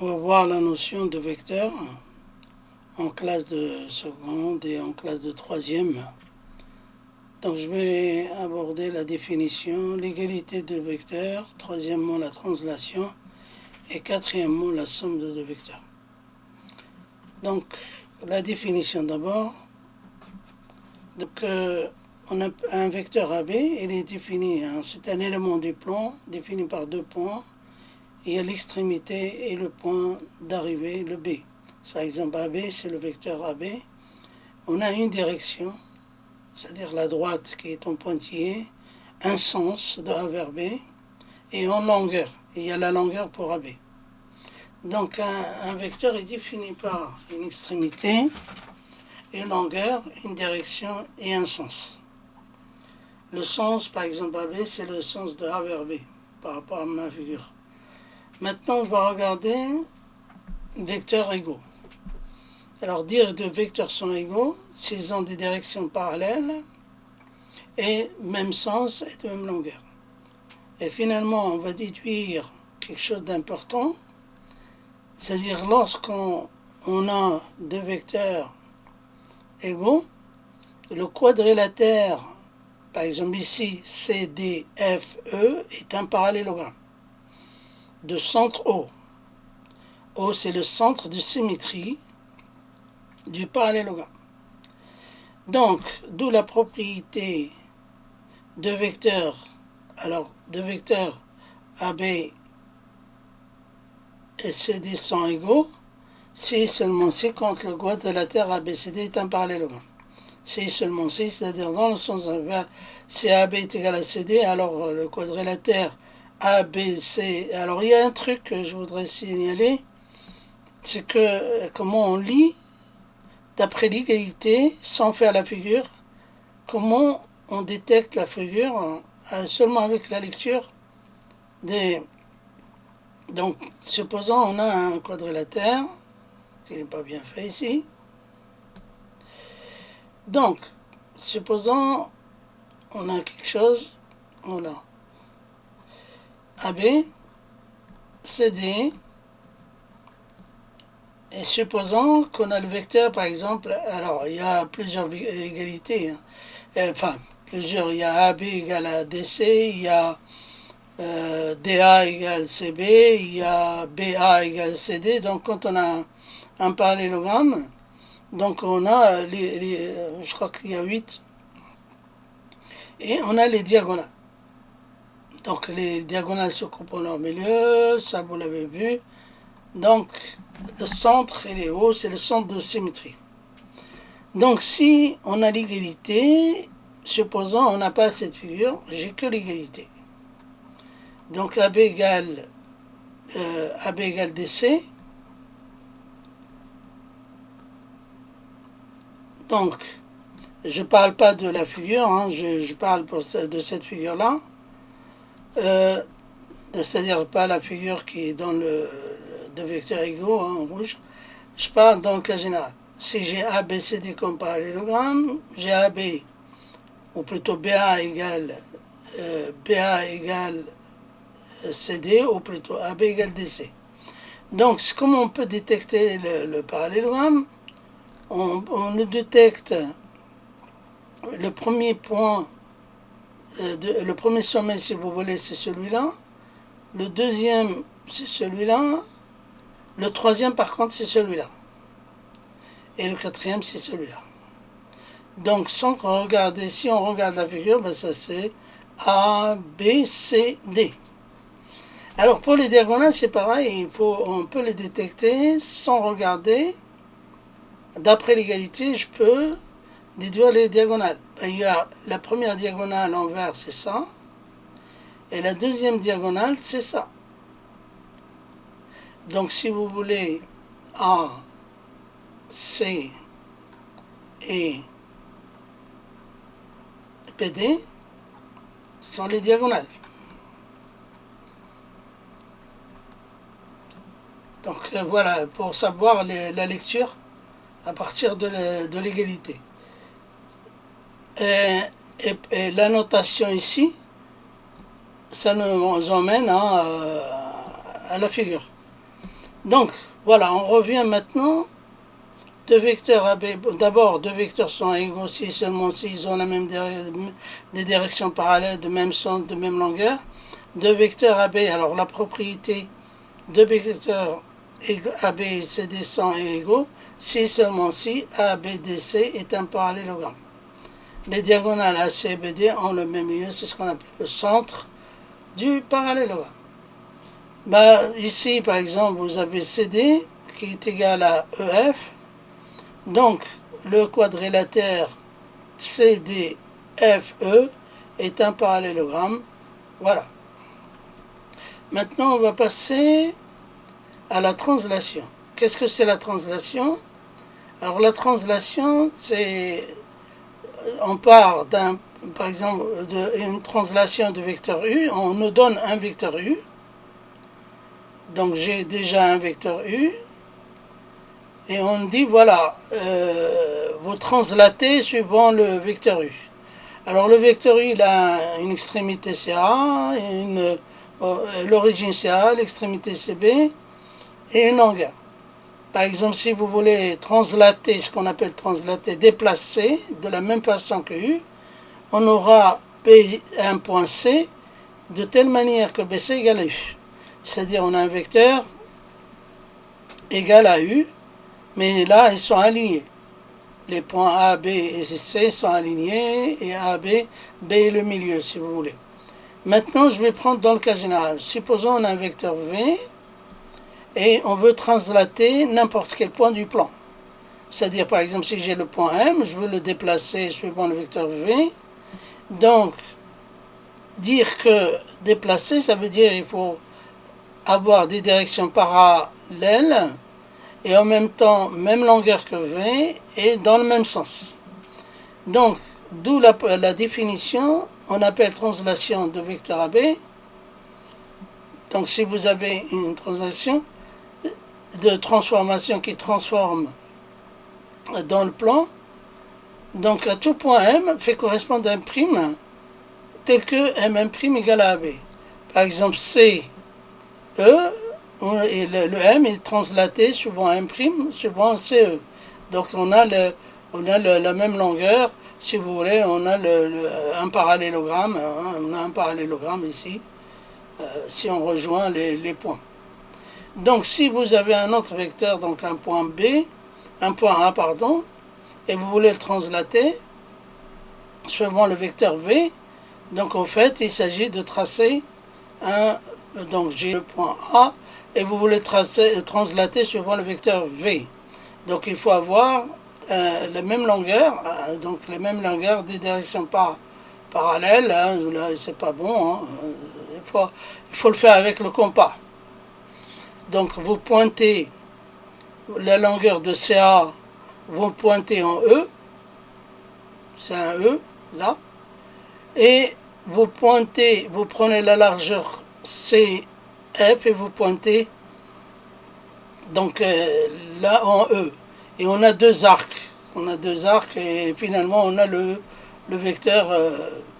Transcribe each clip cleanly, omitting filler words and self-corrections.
On va voir la notion de vecteur en classe de seconde et en classe de troisième. Donc je vais aborder la définition, l'égalité de vecteurs, troisièmement la translation et quatrièmement la somme de deux vecteurs. Donc la définition d'abord. Donc on a un vecteur AB, il est défini, c'est un élément du plan défini par deux points. Il y a l'extrémité et le point d'arrivée, le B. Par exemple, AB, c'est le vecteur AB. On a une direction, c'est-à-dire la droite qui est en pointillé, un sens de A vers B, et en longueur. Il y a la longueur pour AB. Donc un vecteur est défini par une extrémité, une longueur, une direction et un sens. Le sens, par exemple, AB, c'est le sens de A vers B, par rapport à ma figure. Maintenant, on va regarder vecteurs égaux. Alors, dire que deux vecteurs sont égaux s'ils ont des directions parallèles et même sens et de même longueur. Et finalement, on va déduire quelque chose d'important, c'est-à-dire lorsqu'on a deux vecteurs égaux, le quadrilatère, par exemple ici, CDFE, est un parallélogramme de centre O. O, c'est le centre de symétrie du parallélogramme. Donc, d'où la propriété de vecteurs, alors de vecteurs AB et CD sont égaux, si seulement si quand le quadrilatère ABCD est un parallélogramme. Si seulement si, c'est-à-dire dans le sens inverse, si AB est égal à CD, alors le quadrilatère ABC. Alors il y a un truc que je voudrais signaler, c'est que comment on lit d'après l'égalité sans faire la figure, comment on détecte la figure seulement avec la lecture des. Donc supposons on a un quadrilatère qui n'est pas bien fait ici. Donc supposons on a quelque chose, voilà, AB, CD, et supposons qu'on a le vecteur, par exemple, alors il y a plusieurs égalités, enfin, plusieurs, il y a AB égale à DC, il y a DA égale CB, il y a BA égale CD, donc quand on a un parallélogramme, donc on a, je crois qu'il y a 8, et on a les diagonales. Donc les diagonales se coupent en leur milieu, ça vous l'avez vu. Donc le centre et les hauts, c'est le centre de symétrie. Donc si on a l'égalité, supposons on n'a pas cette figure, j'ai que l'égalité. Donc AB égale DC. Donc je ne parle pas de la figure, je parle de cette figure-là. C'est-à-dire pas la figure qui est dans le vecteur égaux en rouge. Je parle dans le cas général. Si j'ai ABCD comme parallélogramme, j'ai AB, ou plutôt BA égale CD, ou plutôt AB égale DC. Donc, comment on peut détecter le parallélogramme? On le détecte, le premier point, le premier sommet, si vous voulez, c'est celui-là. Le deuxième, c'est celui-là. Le troisième, par contre, c'est celui-là. Et le quatrième, c'est celui-là. Donc, sans regarder, si on regarde la figure, ben ça c'est A, B, C, D. Alors, pour les diagonales, c'est pareil. On peut les détecter sans regarder. D'après l'égalité, je peux déduire les diagonales. Ben, il y a la première diagonale en vert, c'est ça. Et la deuxième diagonale, c'est ça. Donc, si vous voulez, A, C et PD sont les diagonales. Donc, voilà, pour savoir la lecture à partir de l'égalité. Et la notation ici, ça nous emmène à la figure. Donc, voilà, on revient maintenant. Deux vecteurs AB, d'abord, deux vecteurs sont égaux si seulement s'ils ont la même des directions parallèles, de même sens, de même longueur. Deux vecteurs AB, alors la propriété, deux vecteurs AB et CD sont égaux si seulement si ABDC est un parallélogramme. Les diagonales AC et BD ont le même milieu, c'est ce qu'on appelle le centre du parallélogramme. Ici, par exemple, vous avez CD qui est égal à EF. Donc, le quadrilatère CDFE est un parallélogramme. Voilà. Maintenant, on va passer à la translation. Qu'est-ce que c'est la translation? Alors, la translation, c'est... On part par exemple, d'une translation de vecteur U. On nous donne un vecteur U. Donc, j'ai déjà un vecteur U. Et on dit, voilà, vous translatez suivant le vecteur U. Alors le vecteur U, il a une extrémité CA, l'origine CA, l'extrémité CB et une longueur. Par exemple, si vous voulez translater, ce qu'on appelle translater, déplacer de la même façon que U, on aura B, un point C, de telle manière que BC égale à U. C'est-à-dire on a un vecteur égal à U, mais là, ils sont alignés. Les points A, B et C sont alignés, et A, B est le milieu, si vous voulez. Maintenant, je vais prendre dans le cas général. Supposons on a un vecteur V, et on veut translater n'importe quel point du plan. C'est-à-dire, par exemple, si j'ai le point M, je veux le déplacer suivant le vecteur V. Donc, dire que déplacer, ça veut dire qu'il faut avoir des directions parallèles, et en même temps, même longueur que V, et dans le même sens. Donc, d'où la définition, on appelle translation de vecteur AB. Donc, si vous avez une translation de transformation qui transforme dans le plan, donc à tout point M fait correspondre à un prime tel que MM' égale à AB. Par exemple, C, E, et le M est translaté suivant M', suivant CE. Donc on a la même longueur, si vous voulez, on a un parallélogramme, on a un parallélogramme ici, si on rejoint les points. Donc si vous avez un autre vecteur, donc un point B, un point A, pardon, et vous voulez le translater, suivant le vecteur V, donc en fait il s'agit de tracer donc j'ai le point A, et vous voulez translater suivant le vecteur V. Donc il faut avoir la même longueur, donc les mêmes longueurs des directions parallèles, là c'est pas bon, il faut le faire avec le compas. Donc vous pointez la longueur de CA, vous pointez en E, c'est un E, là, et vous prenez la largeur CF et vous pointez donc là en E. Et on a deux arcs. Et finalement on a le vecteur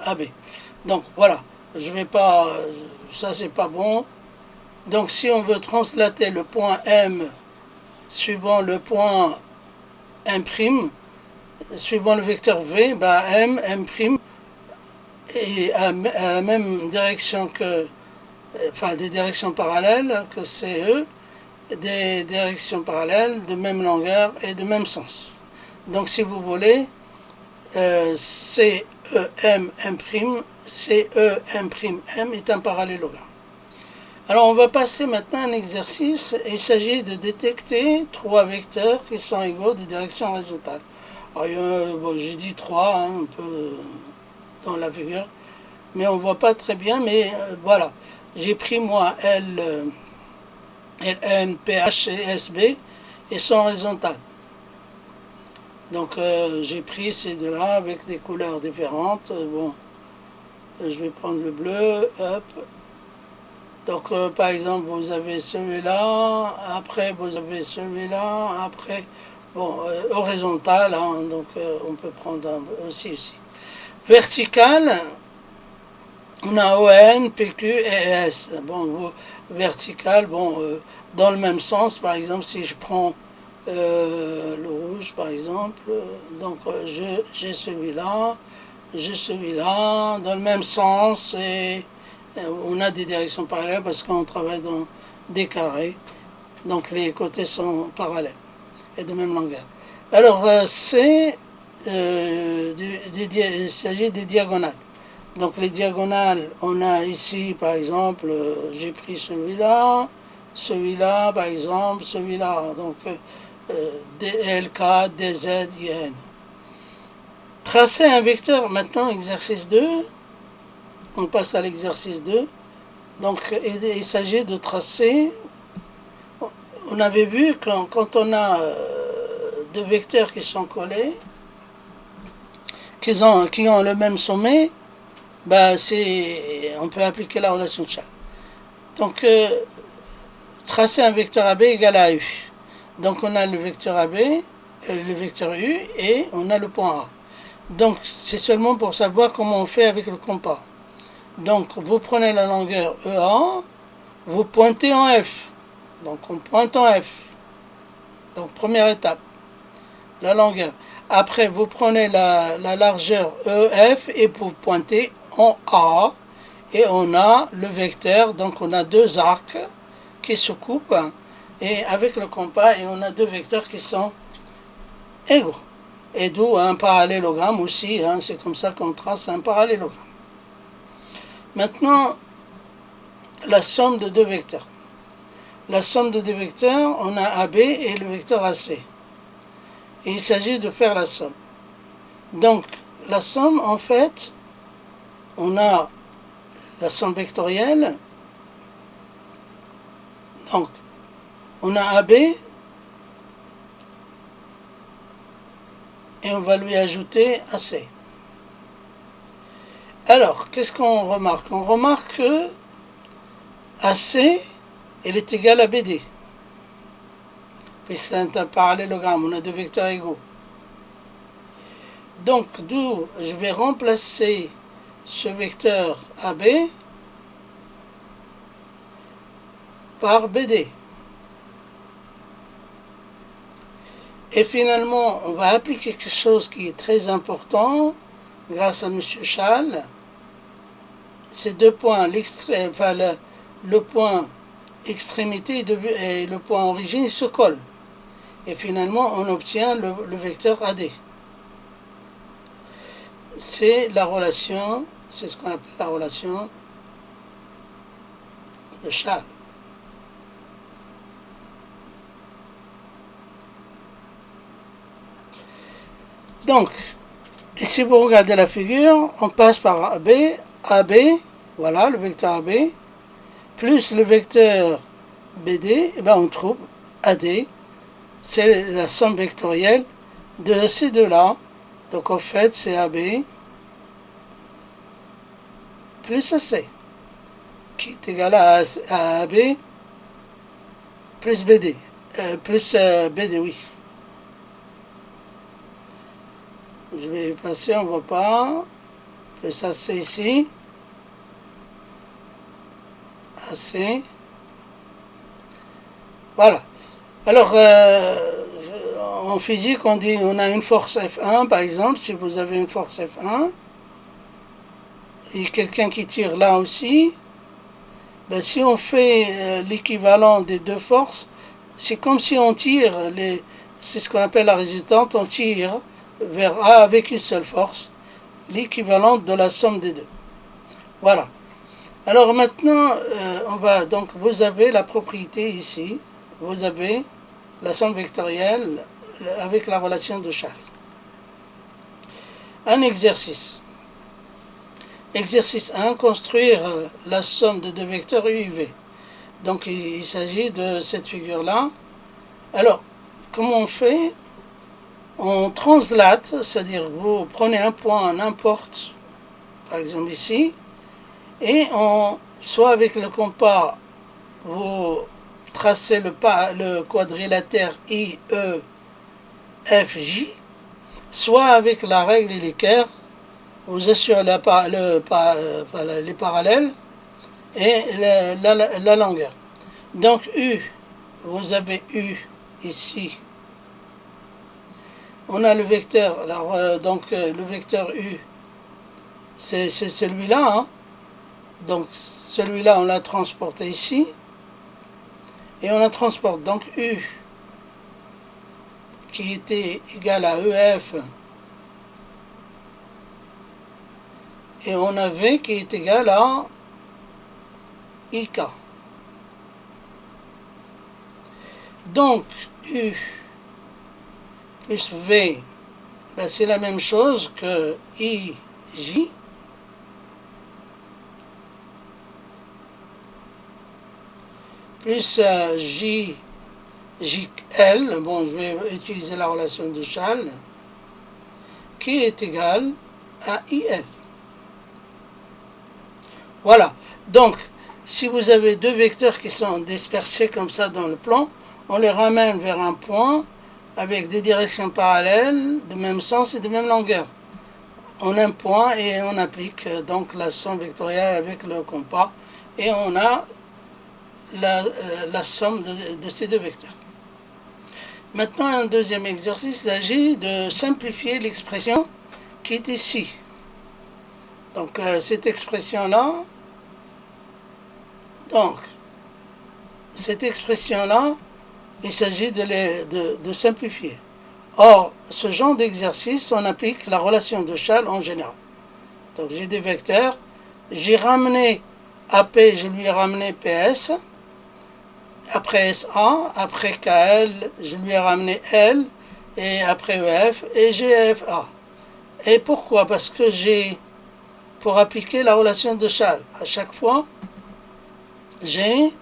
AB. Donc voilà, je vais pas, ça c'est pas bon. Donc si on veut translater le point M suivant le point M', suivant le vecteur V, M', et à la même direction que, enfin des directions parallèles que CE, des directions parallèles de même longueur et de même sens. Donc si vous voulez, CEM', CEM' est un parallélogramme. Alors on va passer maintenant à un exercice. Il s'agit de détecter trois vecteurs qui sont égaux de direction horizontale. J'ai dit trois, un peu dans la figure, mais on ne voit pas très bien, mais voilà. J'ai pris moi LN, PH et SB et sont horizontales. Donc j'ai pris ces deux-là avec des couleurs différentes. Bon, je vais prendre le bleu, hop. Donc par exemple vous avez celui-là, après vous avez celui-là, après, bon, horizontal, hein, donc on peut prendre aussi. Vertical, On a ON, PQ et S. Bon, vertical, bon, dans le même sens, par exemple, si je prends le rouge, par exemple, donc j'ai celui-là, dans le même sens, et on a des directions parallèles parce qu'on travaille dans des carrés, donc les côtés sont parallèles et de même longueur. Alors, il s'agit des diagonales. Donc les diagonales, on a ici par exemple, j'ai pris celui-là, celui-là par exemple, celui-là, donc DLK, DZ, IN. Tracer un vecteur, maintenant exercice 2, on passe à l'exercice 2. Donc il s'agit de tracer, on avait vu que quand on a deux vecteurs qui sont collés, qui ont le même sommet, bah on peut appliquer la relation de Charles. Donc, tracer un vecteur AB égale à U. Donc, on a le vecteur AB, le vecteur U, et on a le point A. Donc, c'est seulement pour savoir comment on fait avec le compas. Donc, vous prenez la longueur EA, vous pointez en F. Donc, on pointe en F. Donc, première étape, la longueur. Après, vous prenez la largeur EF et vous pointez en A. Et on a le vecteur, donc on a deux arcs qui se coupent, et avec le compas, et on a deux vecteurs qui sont égaux. Et d'où un parallélogramme aussi, c'est comme ça qu'on trace un parallélogramme. Maintenant, la somme de deux vecteurs. La somme de deux vecteurs, on a AB et le vecteur AC. Et il s'agit de faire la somme. Donc, la somme, en fait, on a la somme vectorielle. Donc, on a AB et on va lui ajouter AC. Alors, qu'est-ce qu'on remarque? On remarque que AC, elle est égale à BD. Puis c'est un parallélogramme, on a deux vecteurs égaux. Donc, d'où je vais remplacer ce vecteur AB par BD. Et finalement, on va appliquer quelque chose qui est très important grâce à M. Schall. Ces deux points, le point extrémité et le point origine, ils se collent. Et finalement, on obtient le vecteur AD. C'est la relation, c'est ce qu'on appelle la relation de Schall. Donc, si vous regardez la figure, on passe par AB, voilà le vecteur AB, plus le vecteur BD, et ben on trouve AD, c'est la somme vectorielle de ces deux-là. Donc en fait, c'est AB plus AC, qui est égal à AB plus BD, plus BD, oui. Je vais passer, on ne voit pas. Plus AC ici. AC. Voilà. Alors, en physique, on dit on a une force F1, par exemple. Si vous avez une force F1, et quelqu'un qui tire là aussi, ben, si on fait l'équivalent des deux forces, c'est comme si on tire, c'est ce qu'on appelle la résistante, on tire vers A avec une seule force, l'équivalent de la somme des deux. Voilà. Alors maintenant, donc vous avez la propriété ici, vous avez la somme vectorielle avec la relation de Schall. Un exercice. Exercice 1, construire la somme de deux vecteurs U et V. Donc il s'agit de cette figure-là. Alors, comment on fait? On translate, c'est-à-dire vous prenez un point n'importe, par exemple ici, et soit avec le compas, vous tracez le quadrilatère IEFJ, soit avec la règle et l'équerre, vous assurez les parallèles et la longueur. Donc U, vous avez U ici. On a le vecteur, alors, le vecteur U, c'est celui-là, hein. Donc celui-là, on l'a transporté ici. Et on la transporte. Donc U, qui était égal à EF, et on a V qui est égal à IK. Donc U plus V, ben c'est la même chose que IJ. Plus JL, bon, je vais utiliser la relation de Schall, qui est égale à IL. Voilà. Donc, si vous avez deux vecteurs qui sont dispersés comme ça dans le plan, on les ramène vers un point avec des directions parallèles, de même sens et de même longueur. On a un point et on applique donc la somme vectorielle avec le compas et on a la somme de ces deux vecteurs. Maintenant, un deuxième exercice, il s'agit de simplifier l'expression qui est ici. Donc, cette expression-là, il s'agit de simplifier. Or, ce genre d'exercice, on applique la relation de Schall en général. Donc, j'ai des vecteurs, j'ai ramené AP, je lui ai ramené PS. Après SA, après KL, je lui ai ramené L, et après EF, et GFA. Et pourquoi? Parce que pour appliquer la relation de Schall, à chaque fois, j'ai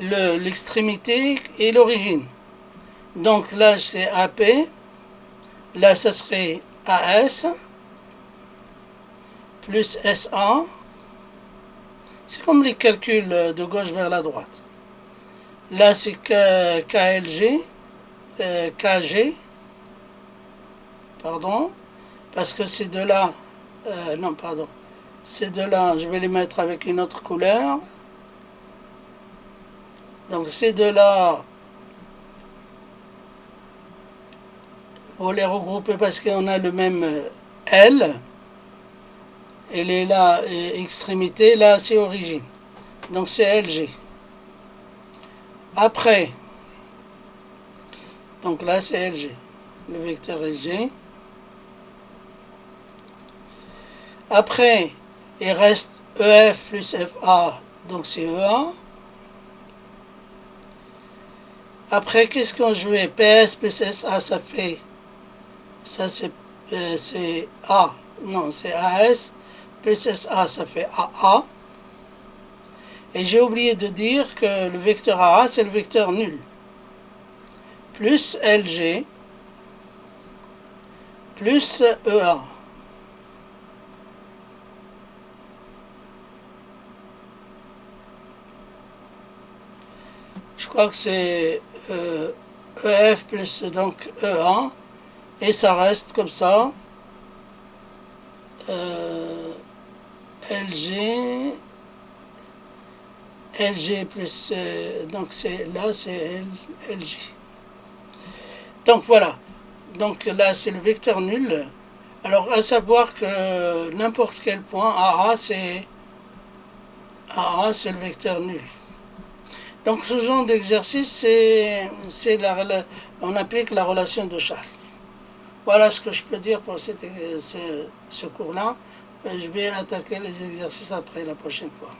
l'extrémité et l'origine. Donc là, c'est AP, là, ça serait AS, plus SA. C'est comme les calculs de gauche vers la droite. Là, c'est KLG, KG, pardon, parce que ces deux-là, ces deux-là, je vais les mettre avec une autre couleur. Donc ces deux-là, on les regrouper parce qu'on a le même L, et les là, extrémité, là, c'est origine. Donc c'est LG. Après, donc là c'est LG, le vecteur LG. Après, il reste EF plus FA, donc c'est EA. Après, qu'est-ce qu'on jouait? PS plus SA, ça fait, ça c'est A, non c'est AS, plus SA, ça fait AA. Et j'ai oublié de dire que le vecteur AA, c'est le vecteur nul. Plus LG, plus EA. Je crois que c'est EF plus donc EA. Et ça reste comme ça. LG plus, donc là c'est LG. Donc voilà, donc là c'est le vecteur nul. Alors à savoir que n'importe quel point AA c'est le vecteur nul. Donc ce genre d'exercice on applique la relation de Schall. Voilà ce que je peux dire pour ce cours-là. Je vais attaquer les exercices après la prochaine fois.